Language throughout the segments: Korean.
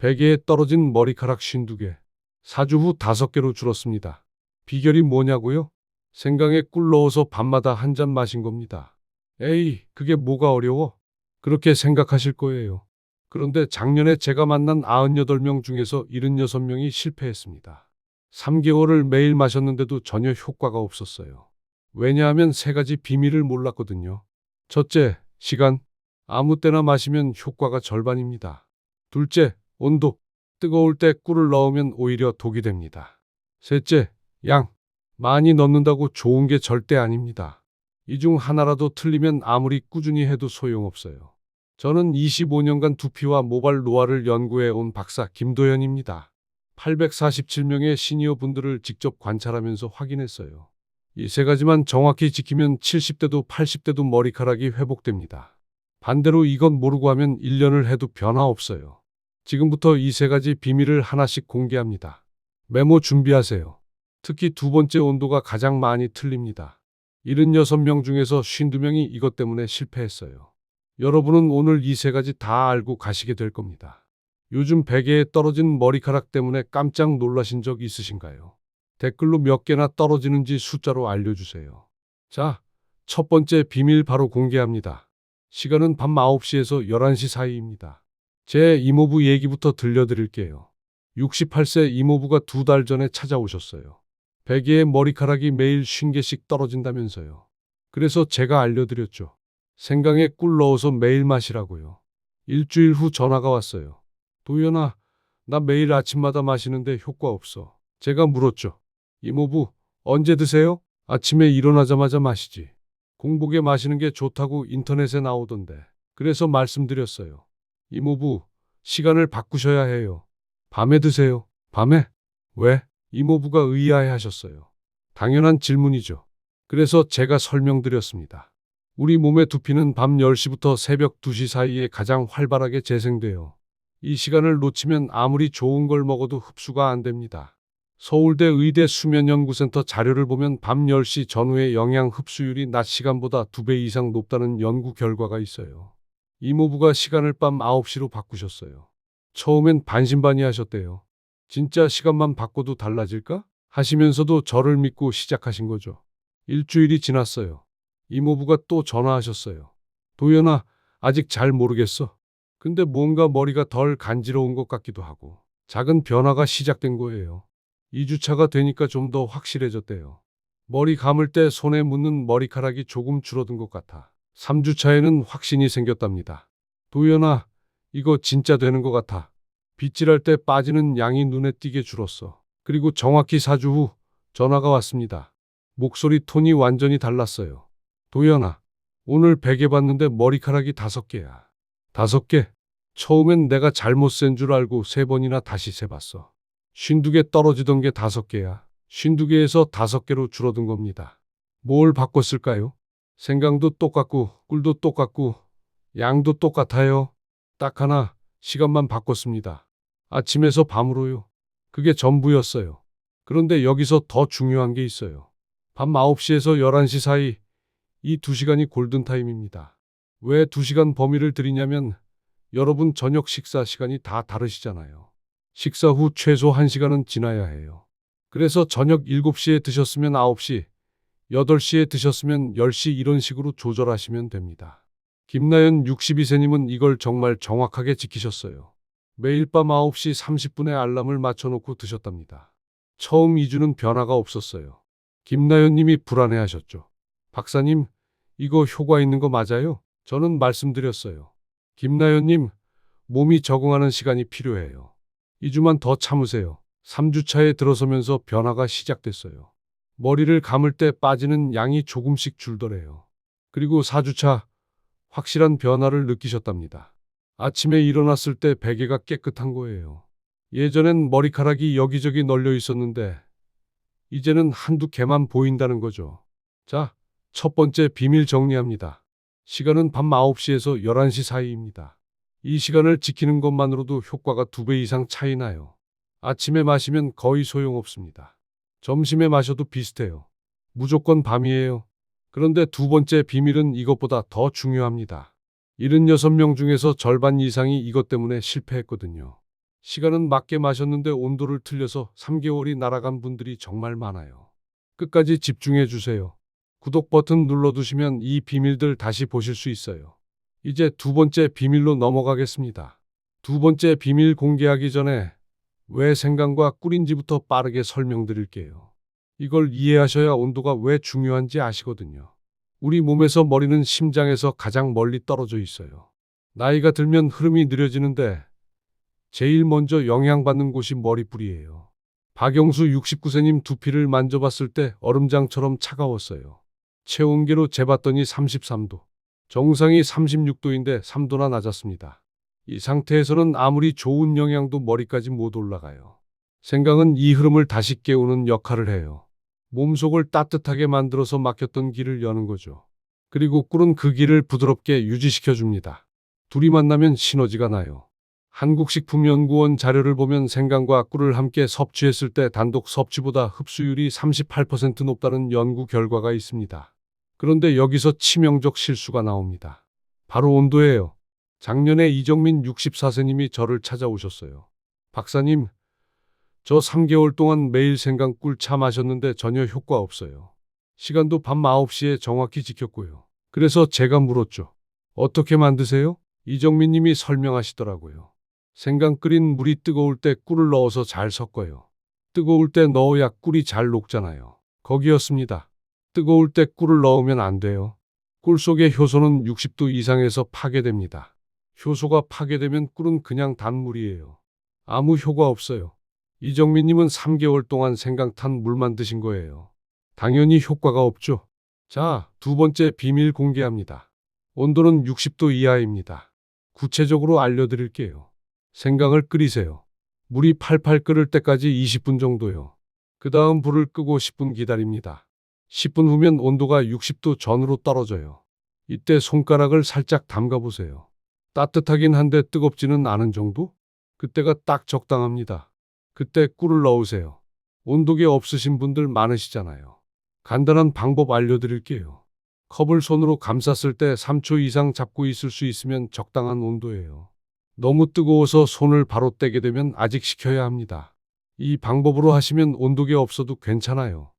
베개에 떨어진 머리카락 52개. 4주 후 5개로 줄었습니다. 비결이 뭐냐고요? 생강에 꿀 넣어서 밤마다 한 잔 마신 겁니다. 에이, 그게 뭐가 어려워? 그렇게 생각하실 거예요. 그런데 작년에 제가 만난 98명 중에서 76명이 실패했습니다. 3개월을 매일 마셨는데도 전혀 효과가 없었어요. 왜냐하면 세 가지 비밀을 몰랐거든요. 첫째, 시간. 아무 때나 마시면 효과가 절반입니다. 둘째, 온도. 뜨거울 때 꿀을 넣으면 오히려 독이 됩니다. 셋째, 양. 많이 넣는다고 좋은 게 절대 아닙니다. 이 중 하나라도 틀리면 아무리 꾸준히 해도 소용없어요. 저는 25년간 두피와 모발 노화를 연구해 온 박사 김도현입니다. 847명의 시니어 분들을 직접 관찰하면서 확인했어요. 이 세 가지만 정확히 지키면 70대도 80대도 머리카락이 회복됩니다. 반대로 이건 모르고 하면 1년을 해도 변화 없어요. 지금부터 이 세 가지 비밀을 하나씩 공개합니다. 메모 준비하세요. 특히 두 번째 온도가 가장 많이 틀립니다. 76명 중에서 52명이 이것 때문에 실패했어요. 여러분은 오늘 이 세 가지 다 알고 가시게 될 겁니다. 요즘 베개에 떨어진 머리카락 때문에 깜짝 놀라신 적 있으신가요? 댓글로 몇 개나 떨어지는지 숫자로 알려주세요. 자, 첫 번째 비밀 바로 공개합니다. 시간은 밤 9시에서 11시 사이입니다. 제 이모부 얘기부터 들려드릴게요. 68세 이모부가 2달 전에 찾아오셨어요. 베개에 머리카락이 매일 50개씩 떨어진다면서요. 그래서 제가 알려드렸죠. 생강에 꿀 넣어서 매일 마시라고요. 일주일 후 전화가 왔어요. 도연아, 나 매일 아침마다 마시는데 효과 없어. 제가 물었죠. 이모부, 언제 드세요? 아침에 일어나자마자 마시지. 공복에 마시는 게 좋다고 인터넷에 나오던데. 그래서 말씀드렸어요. 이모부, 시간을 바꾸셔야 해요. 밤에 드세요. 밤에? 왜? 이모부가 의아해 하셨어요. 당연한 질문이죠. 그래서 제가 설명드렸습니다. 우리 몸의 두피는 밤 10시부터 새벽 2시 사이에 가장 활발하게 재생돼요. 이 시간을 놓치면 아무리 좋은 걸 먹어도 흡수가 안 됩니다. 서울대 의대 수면연구센터 자료를 보면 밤 10시 전후의 영양 흡수율이 낮 시간보다 2배 이상 높다는 연구 결과가 있어요. 이모부가 시간을 밤 9시로 바꾸셨어요. 처음엔 반신반의하셨대요. 진짜 시간만 바꿔도 달라질까? 하시면서도 저를 믿고 시작하신 거죠. 일주일이 지났어요. 이모부가 또 전화하셨어요. 도연아, 아직 잘 모르겠어. 근데 뭔가 머리가 덜 간지러운 것 같기도 하고 작은 변화가 시작된 거예요. 2주차가 되니까 좀 더 확실해졌대요. 머리 감을 때 손에 묻는 머리카락이 조금 줄어든 것 같아. 3주차에는 확신이 생겼답니다. 도연아, 이거 진짜 되는 것 같아. 빗질할 때 빠지는 양이 눈에 띄게 줄었어. 그리고 정확히 4주 후 전화가 왔습니다. 목소리 톤이 완전히 달랐어요. 도연아, 오늘 베개 봤는데 머리카락이 5개야. 5개? 처음엔 내가 잘못 센 줄 알고 3번이나 다시 세봤어. 52개 떨어지던 게 5개야. 52개에서 5개로 줄어든 겁니다. 뭘 바꿨을까요? 생강도 똑같고 꿀도 똑같고 양도 똑같아요. 딱 하나, 시간만 바꿨습니다. 아침에서 밤으로요. 그게 전부였어요. 그런데 여기서 더 중요한 게 있어요. 밤 9시에서 11시 사이 이 2시간이 골든타임입니다. 왜 2시간 범위를 드리냐면 여러분 저녁 식사 시간이 다 다르시잖아요. 식사 후 최소 1시간은 지나야 해요. 그래서 저녁 7시에 드셨으면 9시, 8시에 드셨으면 10시 이런 식으로 조절하시면 됩니다. 김나연 62세님은 이걸 정말 정확하게 지키셨어요. 매일 밤 9시 30분에 알람을 맞춰놓고 드셨답니다. 처음 2주는 변화가 없었어요. 김나연님이 불안해하셨죠. 박사님, 이거 효과 있는 거 맞아요? 저는 말씀드렸어요. 김나연님, 몸이 적응하는 시간이 필요해요. 2주만 더 참으세요. 3주차에 들어서면서 변화가 시작됐어요. 머리를 감을 때 빠지는 양이 조금씩 줄더래요. 그리고 4주차, 확실한 변화를 느끼셨답니다. 아침에 일어났을 때 베개가 깨끗한 거예요. 예전엔 머리카락이 여기저기 널려 있었는데 이제는 한두 개만 보인다는 거죠. 자, 첫 번째 비밀 정리합니다. 시간은 밤 9시에서 11시 사이입니다. 이 시간을 지키는 것만으로도 효과가 2배 이상 차이 나요. 아침에 마시면 거의 소용없습니다. 점심에 마셔도 비슷해요. 무조건 밤이에요. 그런데 두 번째 비밀은 이것보다 더 중요합니다. 76명 중에서 절반 이상이 이것 때문에 실패했거든요. 시간은 맞게 마셨는데 온도를 틀려서 3개월이 날아간 분들이 정말 많아요. 끝까지 집중해 주세요. 구독 버튼 눌러두시면 이 비밀들 다시 보실 수 있어요. 이제 두 번째 비밀로 넘어가겠습니다. 두 번째 비밀 공개하기 전에 왜 생강과 꿀인지부터 빠르게 설명드릴게요. 이걸 이해하셔야 온도가 왜 중요한지 아시거든요. 우리 몸에서 머리는 심장에서 가장 멀리 떨어져 있어요. 나이가 들면 흐름이 느려지는데 제일 먼저 영향받는 곳이 머리뿌리예요. 박영수 69세님 두피를 만져봤을 때 얼음장처럼 차가웠어요. 체온계로 재봤더니 33도. 정상이 36도인데 3도나 낮았습니다. 이 상태에서는 아무리 좋은 영양도 머리까지 못 올라가요. 생강은 이 흐름을 다시 깨우는 역할을 해요. 몸속을 따뜻하게 만들어서 막혔던 길을 여는 거죠. 그리고 꿀은 그 길을 부드럽게 유지시켜 줍니다. 둘이 만나면 시너지가 나요. 한국식품연구원 자료를 보면 생강과 꿀을 함께 섭취했을 때 단독 섭취보다 흡수율이 38% 높다는 연구 결과가 있습니다. 그런데 여기서 치명적 실수가 나옵니다. 바로 온도예요. 작년에 이정민 64세님이 저를 찾아오셨어요. 박사님, 저 3개월 동안 매일 생강꿀 차 마셨는데 전혀 효과 없어요. 시간도 밤 9시에 정확히 지켰고요. 그래서 제가 물었죠. 어떻게 만드세요? 이정민 님이 설명하시더라고요. 생강 끓인 물이 뜨거울 때 꿀을 넣어서 잘 섞어요. 뜨거울 때 넣어야 꿀이 잘 녹잖아요. 거기였습니다. 뜨거울 때 꿀을 넣으면 안 돼요. 꿀 속의 효소는 60도 이상에서 파괴됩니다. 효소가 파괴되면 꿀은 그냥 단물이에요. 아무 효과 없어요. 이정민님은 3개월 동안 생강탄 물만 드신 거예요. 당연히 효과가 없죠. 자, 두 번째 비밀 공개합니다. 온도는 60도 이하입니다. 구체적으로 알려드릴게요. 생강을 끓이세요. 물이 팔팔 끓을 때까지 20분 정도요. 그 다음 불을 끄고 10분 기다립니다. 10분 후면 온도가 60도 전으로 떨어져요. 이때 손가락을 살짝 담가보세요. 따뜻하긴 한데 뜨겁지는 않은 정도? 그때가 딱 적당합니다. 그때 꿀을 넣으세요. 온도계 없으신 분들 많으시잖아요. 간단한 방법 알려드릴게요. 컵을 손으로 감쌌을 때 3초 이상 잡고 있을 수 있으면 적당한 온도예요. 너무 뜨거워서 손을 바로 떼게 되면 아직 식혀야 합니다. 이 방법으로 하시면 온도계 없어도 괜찮아요.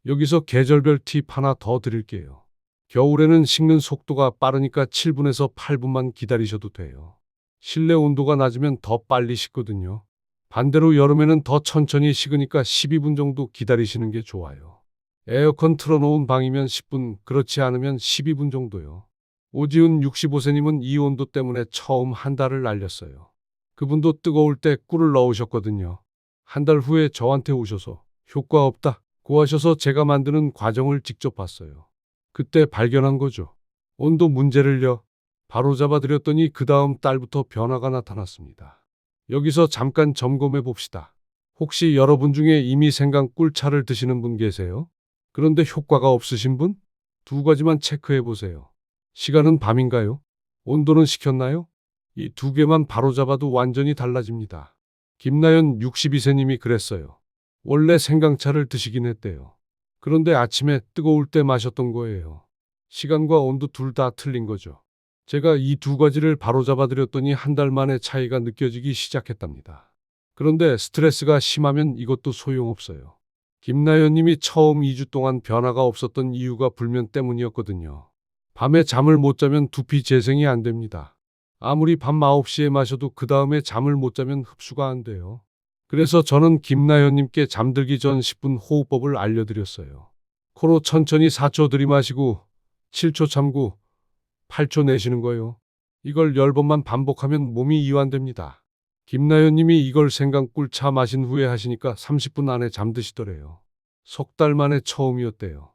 여기서 계절별 팁 하나 더 드릴게요. 겨울에는 식는 속도가 빠르니까 7분에서 8분만 기다리셔도 돼요. 실내 온도가 낮으면 더 빨리 식거든요. 반대로 여름에는 더 천천히 식으니까 12분 정도 기다리시는 게 좋아요. 에어컨 틀어놓은 방이면 10분, 그렇지 않으면 12분 정도요. 오지훈 65세님은 이 온도 때문에 처음 한 달을 날렸어요. 그분도 뜨거울 때 꿀을 넣으셨거든요. 한 달 후에 저한테 오셔서 효과 없다 고 하셔서 제가 만드는 과정을 직접 봤어요. 그때 발견한 거죠. 온도 문제를요. 바로 잡아드렸더니 그 다음 달부터 변화가 나타났습니다. 여기서 잠깐 점검해 봅시다. 혹시 여러분 중에 이미 생강 꿀차를 드시는 분 계세요? 그런데 효과가 없으신 분? 두 가지만 체크해 보세요. 시간은 밤인가요? 온도는 식혔나요? 이 두 개만 바로 잡아도 완전히 달라집니다. 김나연 62세님이 그랬어요. 원래 생강차를 드시긴 했대요. 그런데 아침에 뜨거울 때 마셨던 거예요. 시간과 온도 둘 다 틀린 거죠. 제가 이 두 가지를 바로 잡아드렸더니 한 달 만에 차이가 느껴지기 시작했답니다. 그런데 스트레스가 심하면 이것도 소용없어요. 김나연 님이 처음 2주 동안 변화가 없었던 이유가 불면 때문이었거든요. 밤에 잠을 못 자면 두피 재생이 안 됩니다. 아무리 밤 9시에 마셔도 그 다음에 잠을 못 자면 흡수가 안 돼요. 그래서 저는 김나연 님께 잠들기 전 10분 호흡법을 알려드렸어요. 코로 천천히 4초 들이마시고 7초 참고 8초 내쉬는 거예요. 이걸 10번만 반복하면 몸이 이완됩니다. 김나연 님이 이걸 생강꿀차 마신 후에 하시니까 30분 안에 잠드시더래요. 석 달 만에 처음이었대요.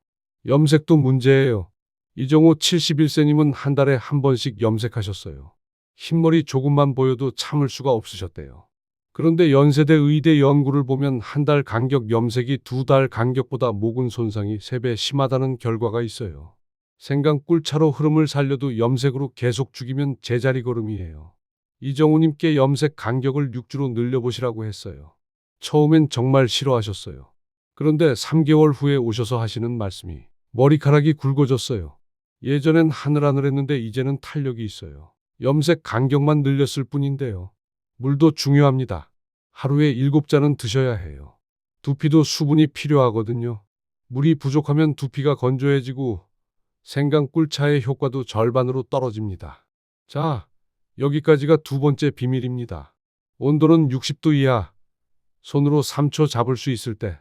염색도 문제예요. 이정호 71세님은 한 달에 한 번씩 염색하셨어요. 흰머리 조금만 보여도 참을 수가 없으셨대요. 그런데 연세대 의대 연구를 보면 한 달 간격 염색이 2달 간격보다 모근 손상이 3배 심하다는 결과가 있어요. 생강꿀차로 흐름을 살려도 염색으로 계속 죽이면 제자리 걸음이에요. 이정우님께 염색 간격을 6주로 늘려보시라고 했어요. 처음엔 정말 싫어하셨어요. 그런데 3개월 후에 오셔서 하시는 말씀이 머리카락이 굵어졌어요. 예전엔 하늘하늘했는데 이제는 탄력이 있어요. 염색 간격만 늘렸을 뿐인데요. 물도 중요합니다. 하루에 7잔은 드셔야 해요. 두피도 수분이 필요하거든요. 물이 부족하면 두피가 건조해지고 생강 꿀차의 효과도 절반으로 떨어집니다. 자, 여기까지가 두 번째 비밀입니다. 온도는 60도 이하, 손으로 3초 잡을 수 있을 때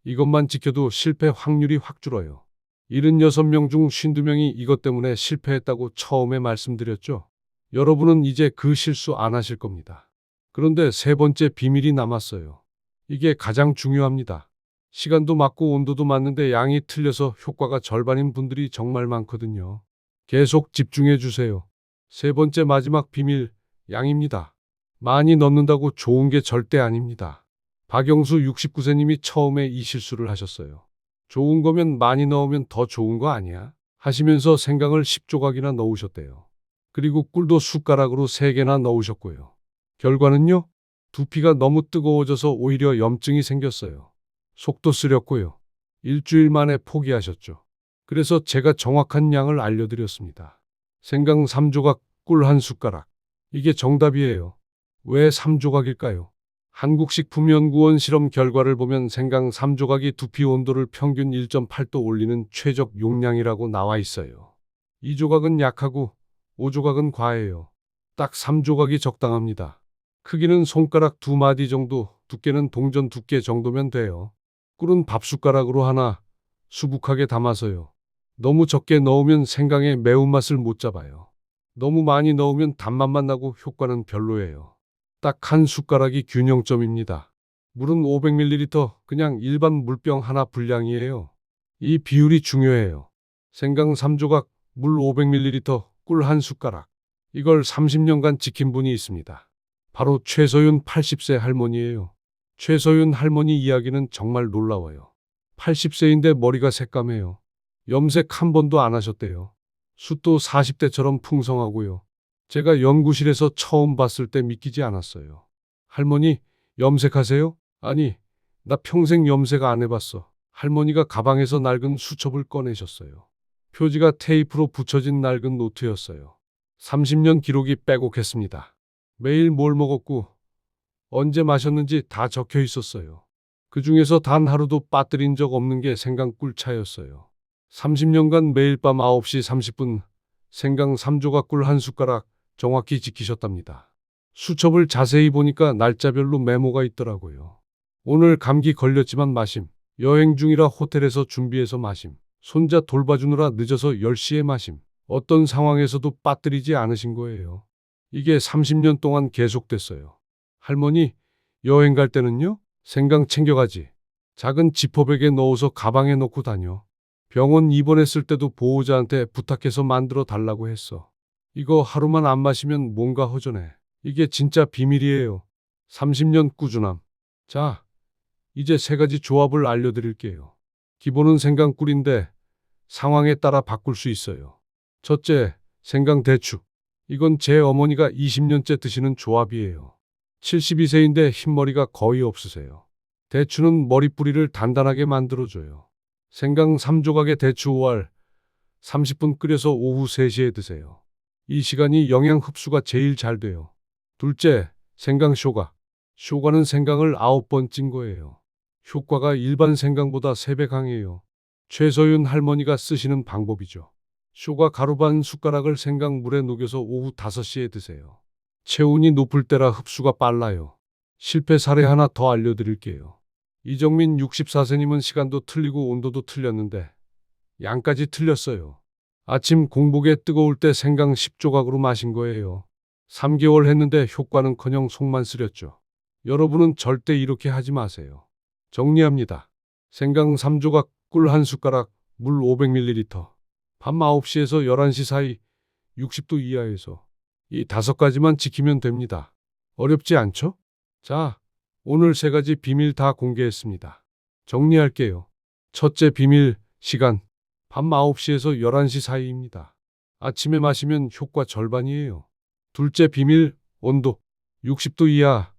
이것만 지켜도 실패 확률이 확 줄어요. 76명 중 52명이 이것 때문에 실패했다고 처음에 말씀드렸죠. 여러분은 이제 그 실수 안 하실 겁니다. 그런데 세 번째 비밀이 남았어요. 이게 가장 중요합니다. 시간도 맞고 온도도 맞는데 양이 틀려서 효과가 절반인 분들이 정말 많거든요. 계속 집중해 주세요. 세 번째 마지막 비밀, 양입니다. 많이 넣는다고 좋은 게 절대 아닙니다. 박영수 69세님이 처음에 이 실수를 하셨어요. 좋은 거면 많이 넣으면 더 좋은 거 아니야? 하시면서 생강을 10조각이나 넣으셨대요. 그리고 꿀도 숟가락으로 3개나 넣으셨고요. 결과는요? 두피가 너무 뜨거워져서 오히려 염증이 생겼어요. 속도 쓰렸고요. 일주일 만에 포기하셨죠. 그래서 제가 정확한 양을 알려드렸습니다. 생강 3조각, 꿀 1숟가락. 이게 정답이에요. 왜 3조각일까요? 한국식품연구원 실험 결과를 보면 생강 3조각이 두피 온도를 평균 1.8도 올리는 최적 용량이라고 나와 있어요. 2조각은 약하고 5조각은 과해요. 딱 3조각이 적당합니다. 크기는 손가락 2마디 정도, 두께는 동전 두께 정도면 돼요. 꿀은 밥숟가락으로 하나 수북하게 담아서요. 너무 적게 넣으면 생강의 매운맛을 못 잡아요. 너무 많이 넣으면 단맛만 나고 효과는 별로예요. 딱 1숟가락이 균형점입니다. 물은 500ml, 그냥 일반 물병 하나 분량이에요. 이 비율이 중요해요. 생강 3조각, 물 500ml, 꿀 1숟가락. 이걸 30년간 지킨 분이 있습니다. 바로 최소윤 80세 할머니예요. 최소윤 할머니 이야기는 정말 놀라워요. 80세인데 머리가 새까매요. 염색 한 번도 안 하셨대요. 숱도 40대처럼 풍성하고요. 제가 연구실에서 처음 봤을 때 믿기지 않았어요. 할머니, 염색하세요? 아니, 나 평생 염색 안 해봤어. 할머니가 가방에서 낡은 수첩을 꺼내셨어요. 표지가 테이프로 붙여진 낡은 노트였어요. 30년 기록이 빼곡했습니다. 매일 뭘 먹었고 언제 마셨는지 다 적혀 있었어요. 그 중에서 단 하루도 빠뜨린 적 없는 게 생강 꿀차였어요. 30년간 매일 밤 9시 30분 생강 3조각 꿀 1숟가락 정확히 지키셨답니다. 수첩을 자세히 보니까 날짜별로 메모가 있더라고요. 오늘 감기 걸렸지만 마심. 여행 중이라 호텔에서 준비해서 마심. 손자 돌봐주느라 늦어서 10시에 마심. 어떤 상황에서도 빠뜨리지 않으신 거예요. 이게 30년 동안 계속됐어요. 할머니, 여행 갈 때는요? 생강 챙겨가지. 작은 지퍼백에 넣어서 가방에 넣고 다녀. 병원 입원했을 때도 보호자한테 부탁해서 만들어 달라고 했어. 이거 하루만 안 마시면 뭔가 허전해. 이게 진짜 비밀이에요. 30년 꾸준함. 자, 이제 3가지 조합을 알려드릴게요. 기본은 생강꿀인데 상황에 따라 바꿀 수 있어요. 첫째, 생강 대추. 이건 제 어머니가 20년째 드시는 조합이에요. 72세인데 흰머리가 거의 없으세요. 대추는 머리뿌리를 단단하게 만들어줘요. 생강 3조각에 대추 5알, 30분 끓여서 오후 3시에 드세요. 이 시간이 영양 흡수가 제일 잘 돼요. 둘째, 생강 쇼가. 쇼가는 생강을 9번 찐 거예요. 효과가 일반 생강보다 3배 강해요. 최소윤 할머니가 쓰시는 방법이죠. 쇼가 가루 반 숟가락을 생강물에 녹여서 오후 5시에 드세요. 체온이 높을 때라 흡수가 빨라요. 실패 사례 하나 더 알려드릴게요. 이정민 64세님은 시간도 틀리고 온도도 틀렸는데 양까지 틀렸어요. 아침 공복에 뜨거울 때 생강 10조각으로 마신 거예요. 3개월 했는데 효과는커녕 속만 쓰렸죠. 여러분은 절대 이렇게 하지 마세요. 정리합니다. 생강 3조각, 꿀 1숟가락, 물 500ml. 밤 9시에서 11시 사이 60도 이하에서 이 5가지만 지키면 됩니다. 어렵지 않죠? 자, 오늘 3가지 비밀 다 공개했습니다. 정리할게요. 첫째 비밀, 시간. 밤 9시에서 11시 사이입니다. 아침에 마시면 효과 절반이에요. 둘째 비밀, 온도. 60도 이하.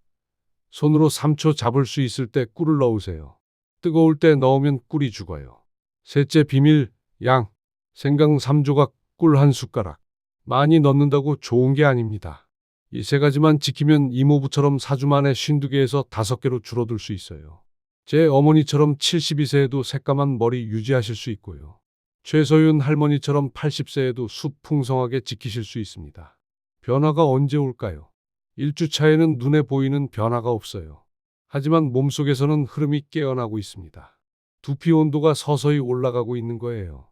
손으로 3초 잡을 수 있을 때 꿀을 넣으세요. 뜨거울 때 넣으면 꿀이 죽어요. 셋째 비밀, 양. 생강 3조각, 꿀 1숟가락. 많이 넣는다고 좋은 게 아닙니다. 이 세 가지만 지키면 이모부처럼 4주 만에 52개에서 5개로 줄어들 수 있어요. 제 어머니처럼 72세에도 새까만 머리 유지하실 수 있고요. 최서윤 할머니처럼 80세에도 숲 풍성하게 지키실 수 있습니다. 변화가 언제 올까요? 1주 차에는 눈에 보이는 변화가 없어요. 하지만 몸속에서는 흐름이 깨어나고 있습니다. 두피 온도가 서서히 올라가고 있는 거예요.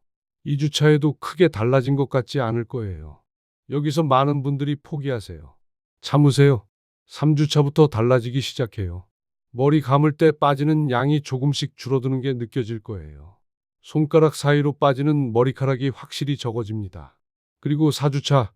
2주 차에도 크게 달라진 것 같지 않을 거예요. 여기서 많은 분들이 포기하세요. 참으세요. 3주 차부터 달라지기 시작해요. 머리 감을 때 빠지는 양이 조금씩 줄어드는 게 느껴질 거예요. 손가락 사이로 빠지는 머리카락이 확실히 적어집니다. 그리고 4주차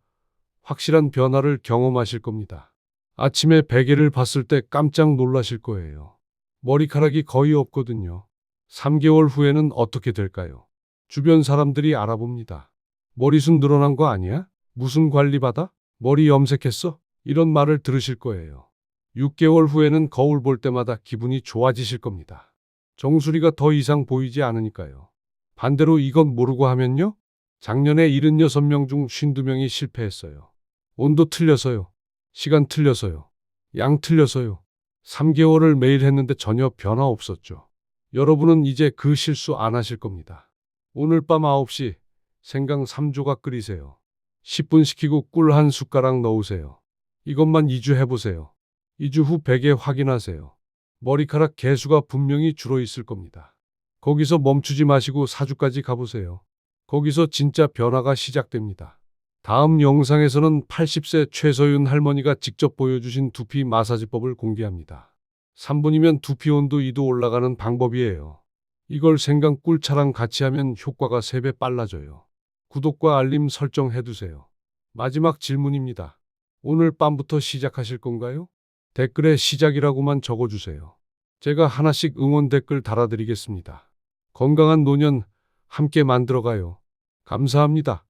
확실한 변화를 경험하실 겁니다. 아침에 베개를 봤을 때 깜짝 놀라실 거예요. 머리카락이 거의 없거든요. 3개월 후에는 어떻게 될까요? 주변 사람들이 알아봅니다. 머리숱 늘어난 거 아니야? 무슨 관리 받아? 머리 염색했어? 이런 말을 들으실 거예요. 6개월 후에는 거울 볼 때마다 기분이 좋아지실 겁니다. 정수리가 더 이상 보이지 않으니까요. 반대로 이건 모르고 하면요. 작년에 76명 중 52명이 실패했어요. 온도 틀려서요. 시간 틀려서요. 양 틀려서요. 3개월을 매일 했는데 전혀 변화 없었죠. 여러분은 이제 그 실수 안 하실 겁니다. 오늘 밤 9시 생강 3조각 끓이세요. 10분 식히고 꿀 한 숟가락 넣으세요. 이것만 2주 해보세요. 2주 후 베개 확인하세요. 머리카락 개수가 분명히 줄어 있을 겁니다. 거기서 멈추지 마시고 4주까지 가보세요. 거기서 진짜 변화가 시작됩니다. 다음 영상에서는 80세 최서윤 할머니가 직접 보여주신 두피 마사지법을 공개합니다. 3분이면 두피 온도 2도 올라가는 방법이에요. 이걸 생강 꿀차랑 같이 하면 효과가 3배 빨라져요. 구독과 알림 설정해두세요. 마지막 질문입니다. 오늘 밤부터 시작하실 건가요? 댓글에 시작이라고만 적어주세요. 제가 하나씩 응원 댓글 달아드리겠습니다. 건강한 노년 함께 만들어가요. 감사합니다.